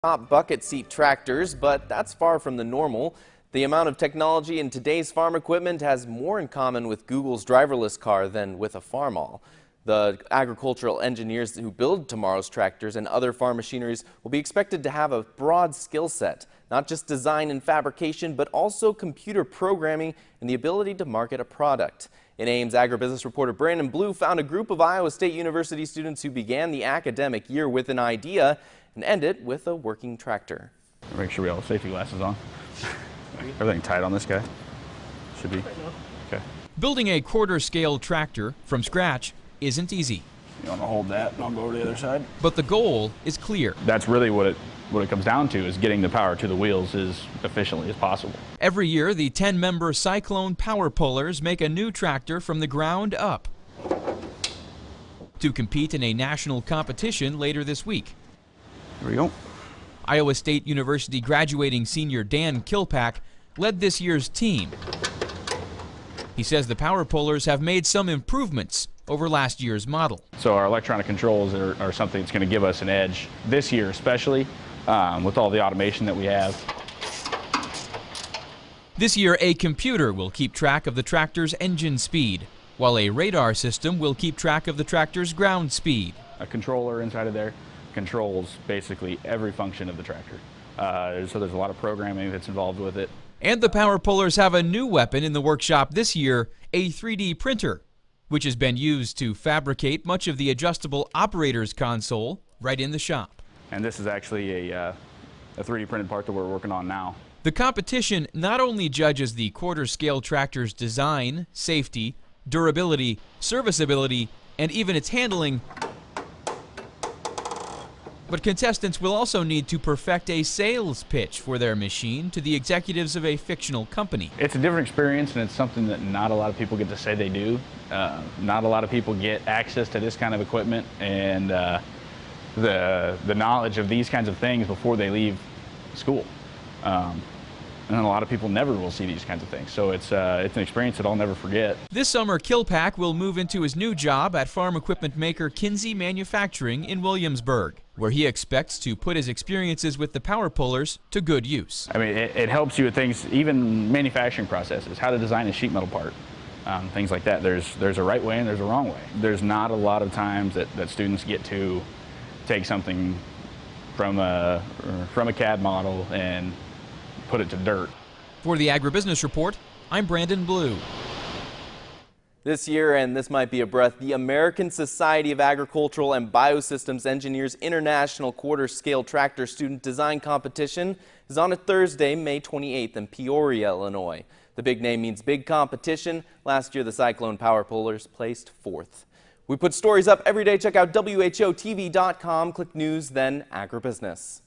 Top bucket seat tractors, but that's far from the normal. The amount of technology in today's farm equipment has more in common with Google's driverless car than with a farmall. The agricultural engineers who build tomorrow's tractors and other farm machineries will be expected to have a broad skill set, not just design and fabrication, but also computer programming and the ability to market a product. In Ames, agribusiness reporter Brandon Blue found a group of Iowa State University students who began the academic year with an idea and ended with a working tractor. Make sure we have safety glasses on. Everything tight on this guy? Should be. Okay. Building a quarter-scale tractor from scratch isn't easy. You want to hold that and I'll go over to the other side? But the goal is clear. That's really what it comes down to, is getting the power to the wheels as efficiently as possible. Every year, the 10-member Cyclone Power Pullers make a new tractor from the ground up to compete in a national competition later this week. Here we go. Iowa State University graduating senior Dan Kilpack led this year's team. He says the power pullers have made some improvements over last year's model. So our electronic controls are something that's going to give us an edge this year, especially with all the automation that we have. This year, a computer will keep track of the tractor's engine speed, while a radar system will keep track of the tractor's ground speed. A controller inside of there controls basically every function of the tractor. So there's a lot of programming that's involved with it. And the power pullers have a new weapon in the workshop this year, a 3D printer, which has been used to fabricate much of the adjustable operator's console right in the shop. And this is actually a 3D printed part that we're working on now. The competition not only judges the quarter-scale tractor's design, safety, durability, serviceability, and even its handling, but contestants will also need to perfect a sales pitch for their machine to the executives of a fictional company. It's a different experience, and it's something that not a lot of people get to say they do. Not a lot of people get access to this kind of equipment and the knowledge of these kinds of things before they leave school. And a lot of people never will see these kinds of things. So it's an experience that I'll never forget. This summer, Kilpack will move into his new job at farm equipment maker Kinsey Manufacturing in Williamsburg, where he expects to put his experiences with the power pullers to good use. I mean, it helps you with things, even manufacturing processes, how to design a sheet metal part, things like that. There's a right way and there's a wrong way. There's not a lot of times that students get to take something from a CAD model and put it to dirt. For the Agribusiness Report, I'm Brandon Blue. This year, and this might be a breath, the American Society of Agricultural and Biosystems Engineers International Quarter-Scale Tractor Student Design Competition is on a Thursday, May 28th in Peoria, Illinois. The big name means big competition. Last year, the Cyclone Power Pullers placed 4th. We put stories up every day. Check out WHOTV.com, click News, then Agribusiness.